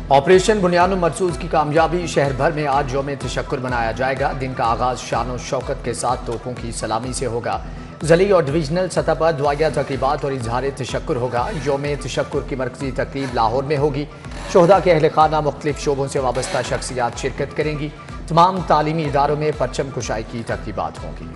Operation बुनियाद मरसूद की कामयाबी। शहर भर में आज यौम तशक्कुर मनाया जाएगा। दिन का आगाज शान और शौकत के साथ तोपों की सलामी से होगा। ज़ली और डिवीजनल सतह पर दुआया तकरीबात और इजहार तशक्कुर होगा। यौम तशक्कुर की मरकजी तकरीब लाहौर में होगी। शोहदा के अहल खाना मुख्तलिफ शोबों से वाबस्ता शख्सियात शिरकत करेंगी। तमाम तालीमी इदारों में परचम कुशाई की तकरीबात होंगी।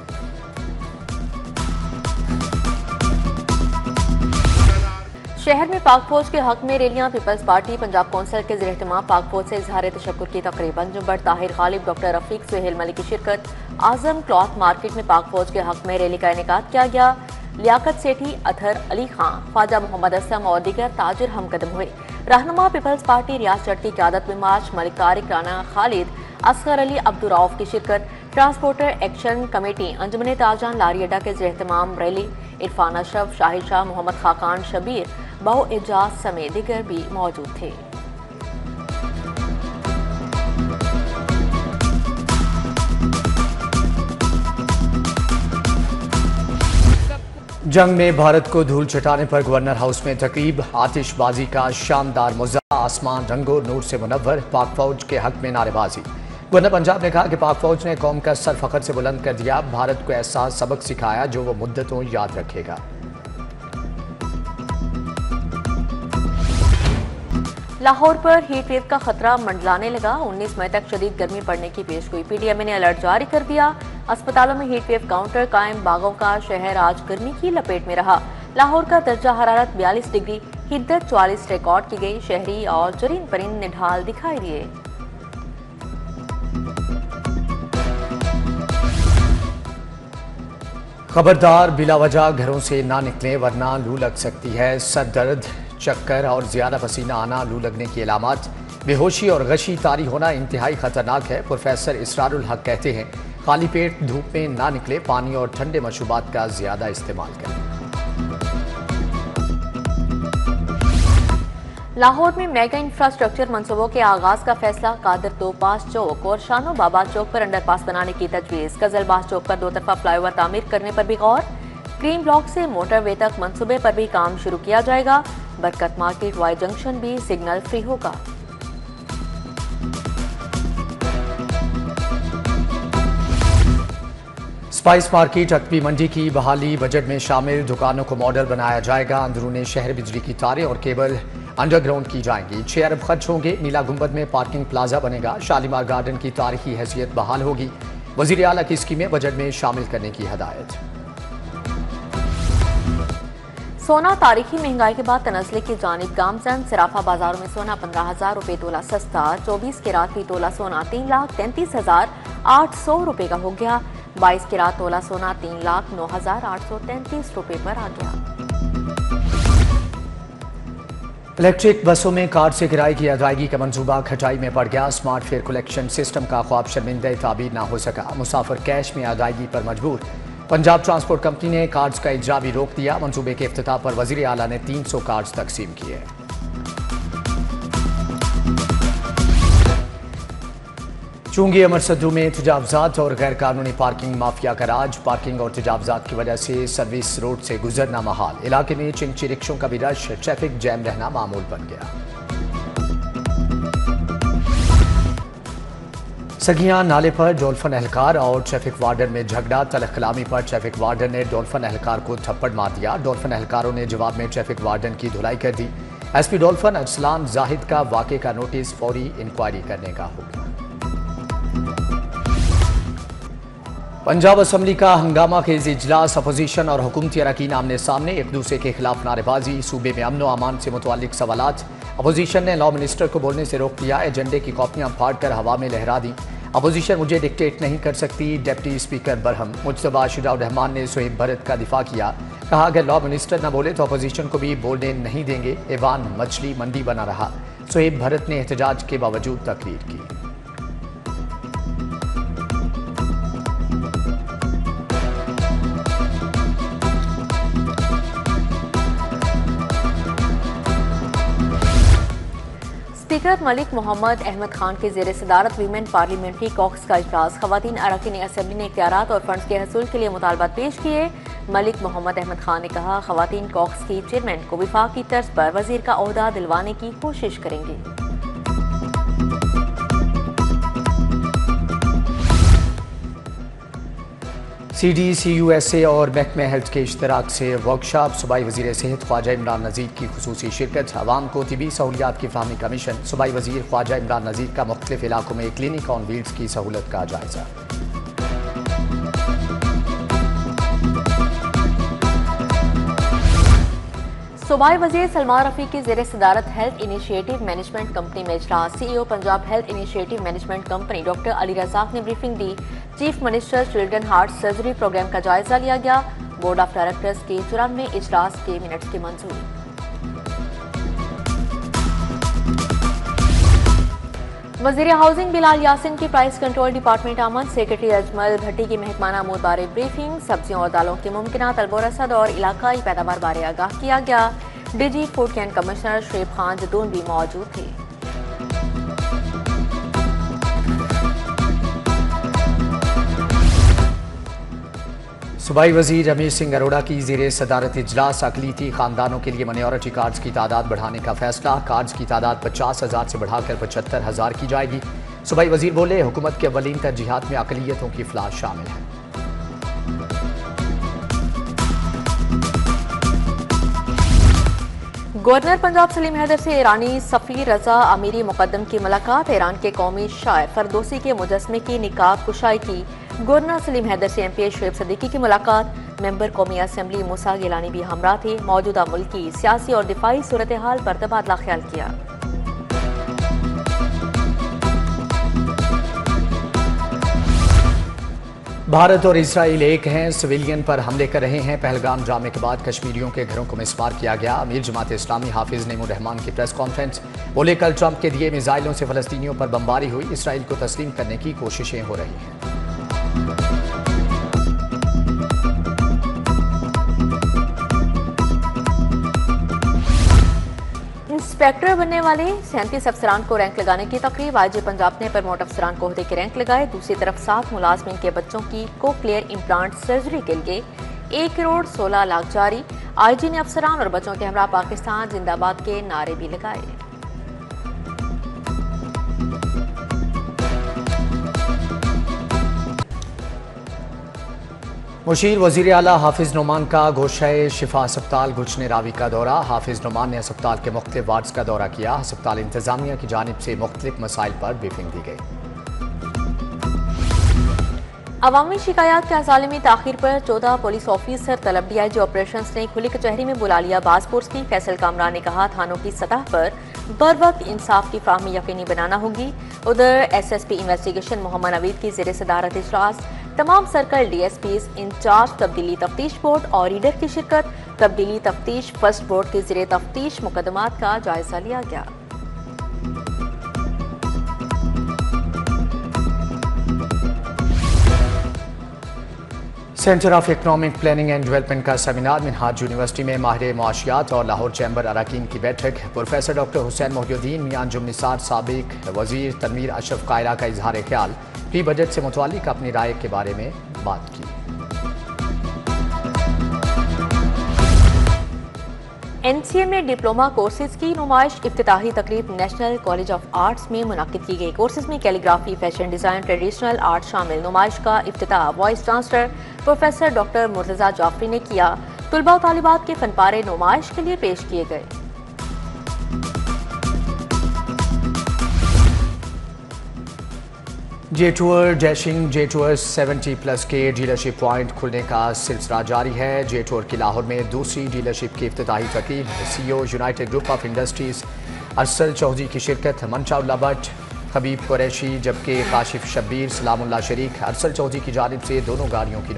शहर में पाक फौज के हक में रैलियां। पीपल्स पार्टी पंजाब कौंसिल के ज़ेर एहतमाम पाक फौज से इजहार तशक्कुर की तकरीब। अंजुम ताहिर गालिब, डॉक्टर रफीक, सुहेल मलिक की शिरकत। आजम क्लॉथ मार्केट में पाक फौज के हक में रैली का इनेकाद किया गया। लियाकत सेठी, अतहर अली खां, ख्वाजा मोहम्मद असलम और दीगर ताजिर हमकदम हुए। रहनुमा पीपल्स पार्टी रियाज चढ़ती क़यादत में मार्च। मलिक तारिक, राना खालिद, असगर अली, अब्दुर्रऊफ की शिरकत। ट्रांसपोर्टर एक्शन कमेटी अंजुमन ताजान लारी अड्डा के ज़ेर एहतमाम रैली। इरफान अशरफ, शाहिद शाह, मोहम्मद खाकान, शबीर, बहु एजाज समेत दिगर भी मौजूद थे। जंग में भारत को धूल चटाने पर गवर्नर हाउस में तकरीब। आतिशबाजी का शानदार मुज़ा। आसमान रंगो नूर से मुनव्वर। पाक फौज के हक में नारेबाजी। गवर्नर पंजाब ने कहा कि पाक फौज ने कौम का सर फख्र से बुलंद कर दिया। भारत को ऐसा सबक सिखाया जो वो मुद्दतों याद रखेगा। लाहौर पर हीट वेव का खतरा मंडलाने लगा। 19 मई तक शदीद गर्मी पड़ने की पेशगोई। PDMA ने अलर्ट जारी कर दिया। अस्पतालों में हीट वेव काउंटर कायम। बागों का शहर आज गर्मी की लपेट में रहा। लाहौर का दर्जा हरारत 42 डिग्री, हिद्दत 44 रिकॉर्ड की गई। शहरी और जरीन परिंद निढाल दिखाई दिए। खबरदार, बिलावजह घरों से ना निकलें वरना लू लग सकती है। सर दर्द, चक्कर और ज्यादा पसीना आना लू लगने की अलामत। बेहोशी और गशी तारी होना इंतहाई खतरनाक है। प्रोफेसर इसरारुल हक कहते हैं खाली पेट धूप में ना निकले। पानी और ठंडे मशरूबात का ज्यादा इस्तेमाल करें। लाहौर में मेगा इंफ्रास्ट्रक्चर मंसूबों के आगाज का फैसला। कादर तोपास चौक और शानो बाबा चौक पर अंडरपास बनाने की तजवीज। गजलबाज चौक पर 2 तरफा फ्लाईओवर तामीर करने पर भी गौर। ग्रीन ब्लॉक से मोटरवे तक मंसूबे पर भी काम शुरू किया जाएगा। बरकत मार्केट वाई जंक्शन भी सिग्नल फ्री होगा। स्पाइस मार्केट अकबी मंडी की बहाली बजट में शामिल। दुकानों को मॉडल बनाया जाएगा। अंदरूनी शहर बिजली की तारें और केबल अंडरग्राउंड की जाएंगी। 6 अरब खर्च होंगे। नीला गुंबद में पार्किंग प्लाजा बनेगा। शालीमार गार्डन की तारीखी हैसियत बहाल होगी। वजीर आला की स्कीमें बजट में शामिल करने की हदायत। सोना तारीखी महंगाई के बाद तनज़्ज़ुल की जानिब गामजन। सराफा बाजारों में सोना 15,000 रुपये तोला सस्ता। 24 कैरात फी तोला सोना 3,33,800 रुपये का हो गया। 22 कैरात तोला सोना 3,09,833 रुपये पर आ गया। इलेक्ट्रिक बसों में कार्ड से किराए की अदायगी का मंसूबा खटाई में पड़ गया। स्मार्ट फेयर कलेक्शन सिस्टम का ख्वाब शर्मिंदा ताबीर ना हो सका। मुसाफिर कैश में अदायगी पर मजबूर। पंजाब ट्रांसपोर्ट कंपनी ने कार्ड्स का इजरा भी रोक दिया। मंसूबे के इफ्तिताह पर वजीर आला ने 300 कार्ड्स तकसीम किए। चुंगी अमर सद्दू में तजावजात और गैर कानूनी पार्किंग माफिया का राज। पार्किंग और तजावजात की वजह से सर्विस रोड से गुजरना महाल। इलाके में चिंची रिक्शों का भी रश। ट्रैफिक जैम रहना मामूल बन गया। सगियां नाले पर डॉल्फिन एहलकार और ट्रैफिक वार्डन में झगड़ा। तलख कलामी पर ट्रैफिक वार्डन ने डॉल्फिन एहलकार को थप्पड़ मार दिया। डॉल्फिन एहलकारों ने जवाब में ट्रैफिक वार्डन की धुलाई कर दी। SP डॉल्फिन अरसलान जाहिद का वाक़े का नोटिस फौरी इंक्वायरी करने का हुक्म। पंजाब असम्बली का हंगामा खेज इजलास। अपोजिशन और हुकूमती अरकान आमने सामने। एक दूसरे के खिलाफ नारेबाजी। सूबे में अमन व अमान से मुतल्लिक सवालात। अपोजिशन ने लॉ मिनिस्टर को बोलने से रोक दिया। एजेंडे की कॉपियां फाड़कर हवा में लहरा दी। अपोजिशन मुझे डिक्टेट नहीं कर सकती। Deputy speaker Barham. मुज्तबा शुजाउर-रहमान ने सुहेब भरत का दिफा किया। कहा अगर लॉ मिनिस्टर न बोले तो अपोजिशन को भी बोलने नहीं देंगे। ऐवान मछली मंडी बना रहा। सुहेब भरत ने एहतजाज के बावजूद तकरीर की। स्पीकर मलिक मोहम्मद अहमद खान के ज़ेर सदारत वीमेन पार्लियामेंट्री कॉक्स का इजलास। ख़वातीन अरकान असम्बली ने इख्तियारात और फंड्स के हसूल के लिए मुतालबात पेश किए। मलिक मोहम्मद अहमद खान ने कहा ख़वातीन कॉक्स की चेयरमैन को विफाक की तर्ज पर वजीर का ओहदा दिलवाने की कोशिश करेंगे। CDCUSA और महकमे हेल्थ के इश्तराक से वर्कशॉप। सूबाई वज़ीर सेहत ख्वाजा इमरान नज़ीर की खुसूसी शिरकत। अवाम को तिबी सहूलियात की फ़राहमी का मिशन। सूबाई वज़ीर ख्वाजा इमरान नज़ीर का मुख्तलिफ इलाकों में क्लिनिक ऑन व्हील्स की सहूलत का जायज़ा। सूबाई वज़ीर सलमान रफ़ी की ज़ेर सदारत हेल्थ इनिशिएटिव मैनेजमेंट कंपनी में इजलास। CEO Punjab health initiative management company doctor Ali Razaq ने ब्रीफिंग दी। Chief minister children heart surgery programme का जायजा लिया गया। बोर्ड ऑफ डायरेक्टर्स के 94 इजलास के मिनट्स की मंजूरी। वज़ीर हाउसिंग बिलाल यासिन की प्राइस कंट्रोल डिपार्टमेंट आमद। सेक्रेटरी अजमल भट्टी की मेहमाना मूद बारे ब्रीफिंग। सब्जियों और दालों की मुमकिन तलबोरसद और इलाकाई पैदावार बारे आगाह किया गया। DG food cantt commissioner Shoaib Khan Jadoon भी मौजूद थे। सूबाई वज़ीर रमेश सिंह अरोड़ा की ज़ेर सदारत इजलास। अक़लीती ख़ानदानों के लिए माइनॉरिटी कार्ड्स की तादाद बढ़ाने का फैसला। कार्ड्स की तादाद 50,000 से बढ़ाकर 75,000 की जाएगी। सूबाई वज़ीर बोले, हुकूमत के अवलीन तरजीहात में अक़लियतों की फ़लाह शामिल है। गवर्नर पंजाब सलीम हैदर से ईरानी सफ़ीर रजा अमीरी मुकद्दम की मुलाकात। ईरान के कौमी शायर फरदोसी के मुजस्मे की निकाब कुशाई की। गवर्नर सलीम हैदर से MPA शुएब सदीकी की मुलाकात। मेंबर कौमी असम्बली मूसा गिलानी भी हमरा थे। मौजूदा मुल्की सियासी और दिफाई सूरत हाल पर तबादला ख्याल किया। भारत और इसराइल एक हैं, सिविलियन पर हमले कर रहे हैं। पहलगाम ड्रामे के बाद कश्मीरियों के घरों को मिसमार किया गया। अमीर जमात इस्लामी हाफिज नईमुर रहमान की प्रेस कॉन्फ्रेंस। बोले, कल ट्रंप के दिए मिसाइलों से फलस्तीनियों पर बमबारी हुई। इसराइल को तस्लीम करने की कोशिशें हो रही हैं। इंस्पेक्टर बनने वाले 37 अफसरान को रैंक लगाने की तकरीब। IG पंजाब ने प्रमोट अफसरान को ओहदे के रैंक लगाए। दूसरी तरफ 7 मुलाजमीन के बच्चों की कोक्लियर इम्प्लांट सर्जरी के लिए 1 करोड़ 16 लाख जारी। IG ने अफसरान और बच्चों के हमरा पाकिस्तान जिंदाबाद के नारे भी लगाए। मुशीर वज़ीर आला हाफिज नोमान का गोशाए शिफा अस्पताल गुलशन रावी का दौरा। हाफिज नोमान ने अस्पताल के मुख्तलिफ वार्ड्स का दौरा किया। अस्पताल इंतजामिया की जानिब से मुख्तलिफ मसाइल पर ब्रीफिंग दी गई। अवामी शिकायत के असाले में ताखिर पर 14 पुलिस ऑफिसर तलब। DIG ऑपरेशन ने खुली कचहरी में बुला लिया बासपुर की। फैसल कामरान ने कहा, थानों की सतह पर बर वक्त इंसाफ की फ्राहमी यकीनी बनाना होगी। उधर SSP इन्वेस्टिगेशन मोहम्मद नवीद की ज़ेर सदारत इजलास। तमाम सर्कल DSPs इंचार्ज तब्दीली तफ्तीश बोर्ड और रीडर की शिरकत। तब्दीली तफ्तीश फर्स्ट बोर्ड के ज़ेर तफ्तीश मुकदमात का जायजा लिया गया। Centre of economic planning and development का सेमिनार। मिनहाज यूनिवर्सिटी में माहिर मुआशियात और लाहौर चैम्बर अरकान की बैठक। प्रोफेसर डॉक्टर हुसैन मोहिउद्दीन, मियां अंजुम निसार, साबिक वजीर तनवीर अशरफ कायरा का इजहार ख्याल। प्री बजट से मुतालिक अपनी राय के बारे में बात की। NCA में डिप्लोमा कोर्सेज की नुमाइश। इफ्तिताही तकरीब नेशनल कॉलेज ऑफ आर्ट्स में मुनाकिद की गई। कोर्सेज में calligraphy, fashion design, traditional art शामिल। नुमाइश का इफ्तिताह वॉइस ट्रांसफर प्रोफेसर डॉक्टर मुर्तजा जाफरी ने किया। तुलबा और तालिबात के फनपारे नुमाइश के लिए पेश किए गए। जे टूर डैशिंग जे टूर 70+ के डीलरशिप पॉइंट खुलने का सिलसिला जारी है। जे टूर की लाहौर में दूसरी डीलरशिप की इफ्तिताही तकरीब। CEO United Group of Industries Arsal Chaudhry की शिरकत। मंशाउल्लाह भट्ट, हबीब कुरैशी, जबकि काशिफ शब्बीर, सलामुल्लाह शरीक, अरसल चौधरी की जानिब से दोनों गाड़ियों की